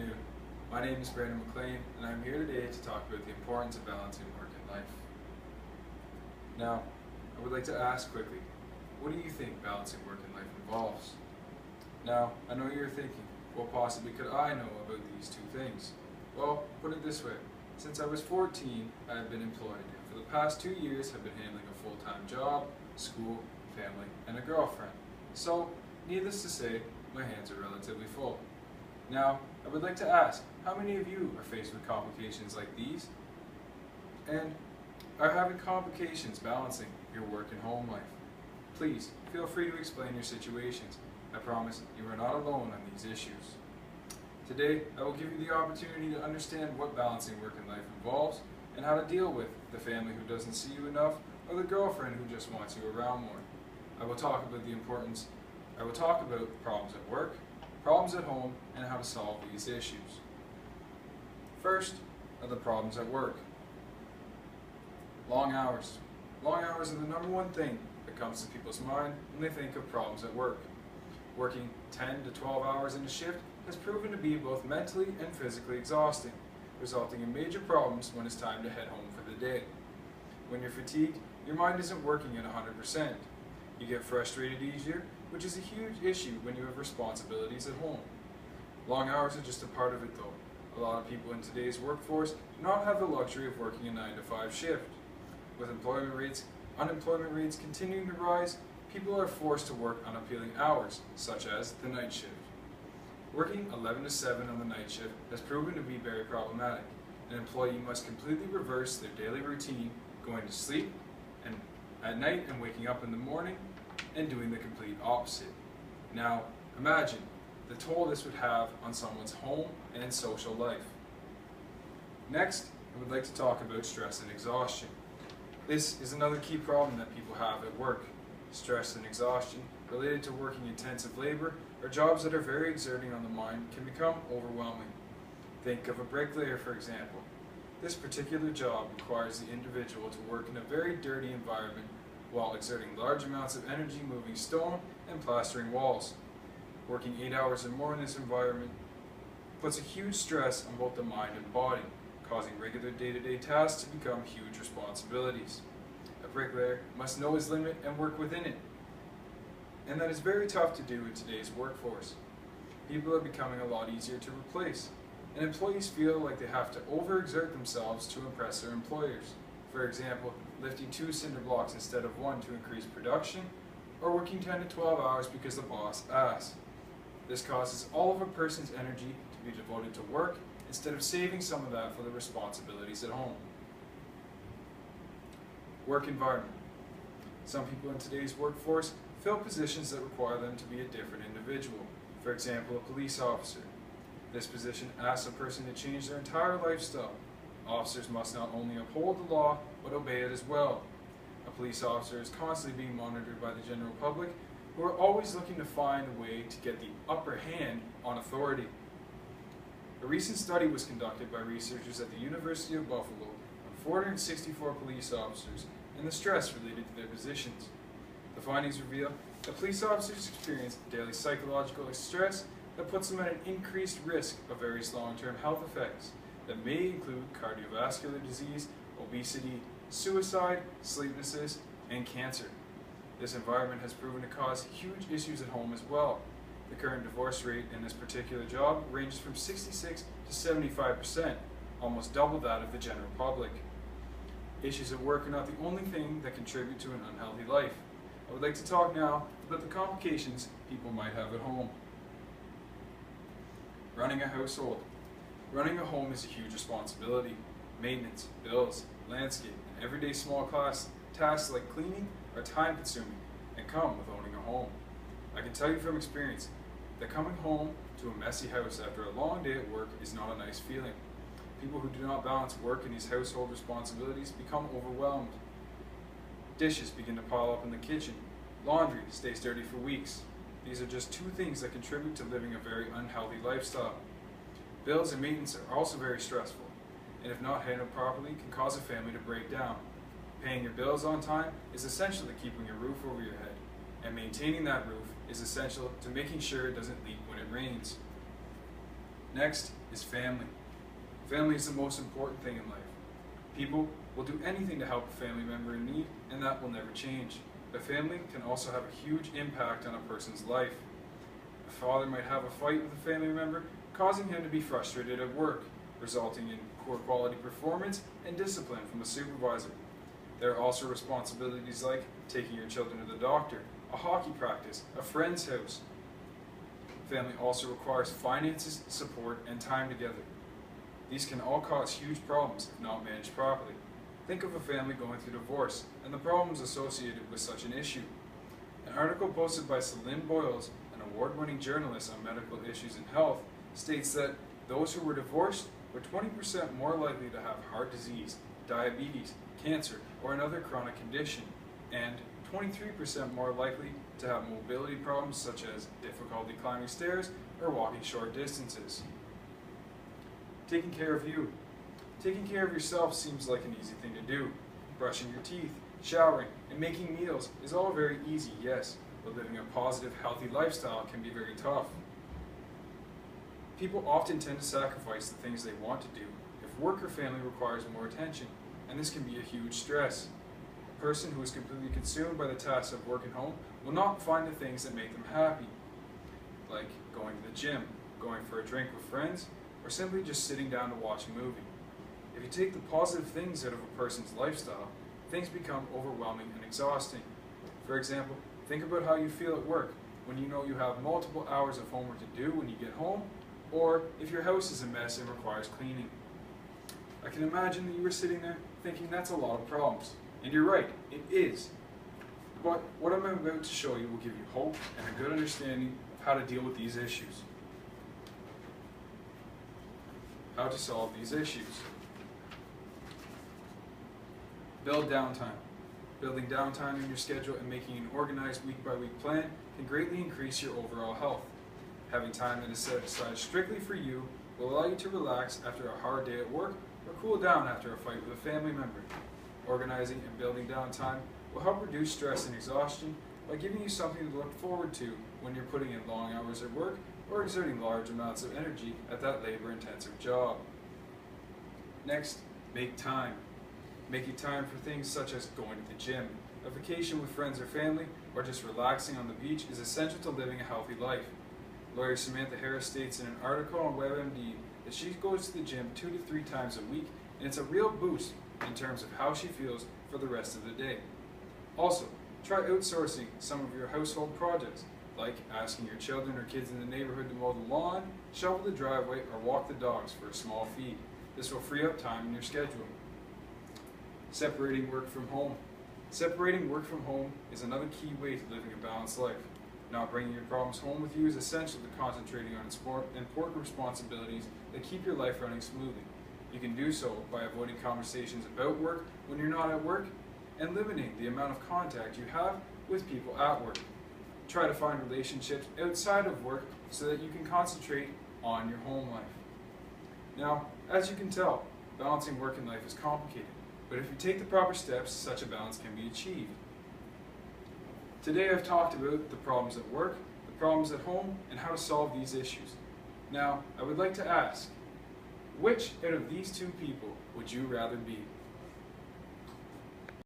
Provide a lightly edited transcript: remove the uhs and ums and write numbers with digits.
afternoon. My name is Brandon McLean, and I'm here today to talk about the importance of balancing work and life. Now, I would like to ask quickly, what do you think balancing work and life involves? Now, I know you're thinking, what possibly could I know about these two things? Well, put it this way. Since I was 14, I have been employed, and for the past 2 years have been handling a full-time job, school, family, and a girlfriend. So, needless to say, my hands are relatively full. Now, I would like to ask, how many of you are faced with complications like these? And are having complications balancing your work and home life? Please, feel free to explain your situations. I promise you are not alone on these issues. Today, I will give you the opportunity to understand what balancing work and life involves, and how to deal with the family who doesn't see you enough, or the girlfriend who just wants you around more. I will talk about problems at work, problems at home, and how to solve these issues. First are the problems at work. Long hours. Long hours are the number one thing that comes to people's mind when they think of problems at work. Working 10 to 12 hours in a shift has proven to be both mentally and physically exhausting, resulting in major problems when it's time to head home for the day. When you're fatigued, your mind isn't working at 100%. You get frustrated easier, which is a huge issue when you have responsibilities at home. Long hours are just a part of it though. A lot of people in today's workforce do not have the luxury of working a 9 to 5 shift. With unemployment rates continuing to rise, people are forced to work unappealing hours, such as the night shift. Working 11 to 7 on the night shift has proven to be very problematic. An employee must completely reverse their daily routine, going to sleep and at night and waking up in the morning, and doing the complete opposite. Now, imagine the toll this would have on someone's home and social life. Next, I would like to talk about stress and exhaustion. This is another key problem that people have at work. Stress and exhaustion related to working intensive labor or jobs that are very exerting on the mind can become overwhelming. Think of a bricklayer, for example. This particular job requires the individual to work in a very dirty environment while exerting large amounts of energy moving stone and plastering walls. Working 8 hours or more in this environment puts a huge stress on both the mind and body, causing regular day-to-day tasks to become huge responsibilities. A bricklayer must know his limit and work within it. And that is very tough to do in today's workforce. People are becoming a lot easier to replace, and employees feel like they have to overexert themselves to impress their employers. For example, lifting 2 cinder blocks instead of 1 to increase production, or working 10 to 12 hours because the boss asks. This causes all of a person's energy to be devoted to work instead of saving some of that for the responsibilities at home. Work environment. Some people in today's workforce fill positions that require them to be a different individual. For example, a police officer. This position asks a person to change their entire lifestyle. Officers must not only uphold the law, but obey it as well. A police officer is constantly being monitored by the general public, who are always looking to find a way to get the upper hand on authority. A recent study was conducted by researchers at the University of Buffalo on 464 police officers and the stress related to their positions. The findings reveal that police officers experience daily psychological stress that puts them at an increased risk of various long-term health effects that may include cardiovascular disease, obesity, suicide, sleeplessness, and cancer. This environment has proven to cause huge issues at home as well. The current divorce rate in this particular job ranges from 66 to 75%, almost double that of the general public. Issues at work are not the only thing that contribute to an unhealthy life. I would like to talk now about the complications people might have at home. Running a household. Running a home is a huge responsibility. Maintenance, bills, landscape, and everyday small tasks like cleaning are time-consuming and come with owning a home. I can tell you from experience that coming home to a messy house after a long day at work is not a nice feeling. People who do not balance work and these household responsibilities become overwhelmed. Dishes begin to pile up in the kitchen. Laundry stays dirty for weeks. These are just 2 things that contribute to living a very unhealthy lifestyle. Bills and maintenance are also very stressful, and if not handled properly, can cause a family to break down. Paying your bills on time is essential to keeping a roof over your head, and maintaining that roof is essential to making sure it doesn't leak when it rains. Next is family. Family is the most important thing in life. People will do anything to help a family member in need, and that will never change. But family can also have a huge impact on a person's life. A father might have a fight with a family member, causing him to be frustrated at work, resulting in poor quality performance and discipline from a supervisor. There are also responsibilities like taking your children to the doctor, a hockey practice, a friend's house. Family also requires finances, support, and time together. These can all cause huge problems if not managed properly. Think of a family going through divorce and the problems associated with such an issue. An article posted by Celine Boyles, an award-winning journalist on medical issues and health, states that those who were divorced were 20% more likely to have heart disease, diabetes, cancer, or another chronic condition, and 23% more likely to have mobility problems such as difficulty climbing stairs or walking short distances. Taking care of you. Taking care of yourself seems like an easy thing to do. Brushing your teeth, showering, and making meals is all very easy, yes, but living a positive, healthy lifestyle can be very tough. People often tend to sacrifice the things they want to do if work or family requires more attention, and this can be a huge stress. A person who is completely consumed by the tasks of work and home will not find the things that make them happy, like going to the gym, going for a drink with friends, or simply just sitting down to watch a movie. If you take the positive things out of a person's lifestyle, things become overwhelming and exhausting. For example, think about how you feel at work when you know you have multiple hours of homework to do when you get home, or if your house is a mess and requires cleaning. I can imagine that you were sitting there thinking that's a lot of problems. And you're right, it is. But what I'm about to show you will give you hope and a good understanding of how to deal with these issues. How to solve these issues. Build downtime. Building downtime in your schedule and making an organized week-by-week plan can greatly increase your overall health. Having time that is set aside strictly for you will allow you to relax after a hard day at work or cool down after a fight with a family member. Organizing and building downtime will help reduce stress and exhaustion by giving you something to look forward to when you're putting in long hours at work or exerting large amounts of energy at that labor-intensive job. Next, make time. Making time for things such as going to the gym, a vacation with friends or family, or just relaxing on the beach is essential to living a healthy life. Lawyer Samantha Harris states in an article on WebMD that she goes to the gym 2 to 3 times a week, and it's a real boost in terms of how she feels for the rest of the day. Also, try outsourcing some of your household projects, like asking your children or kids in the neighborhood to mow the lawn, shovel the driveway, or walk the dogs for a small fee. This will free up time in your schedule. Separating work from home. Separating work from home is another key way to living a balanced life. Not bringing your problems home with you is essential to concentrating on important responsibilities that keep your life running smoothly. You can do so by avoiding conversations about work when you're not at work and limiting the amount of contact you have with people at work. Try to find relationships outside of work so that you can concentrate on your home life. Now, as you can tell, balancing work and life is complicated, but if you take the proper steps, such a balance can be achieved. Today I've talked about the problems at work, the problems at home, and how to solve these issues. Now, I would like to ask, which out of these two people would you rather be?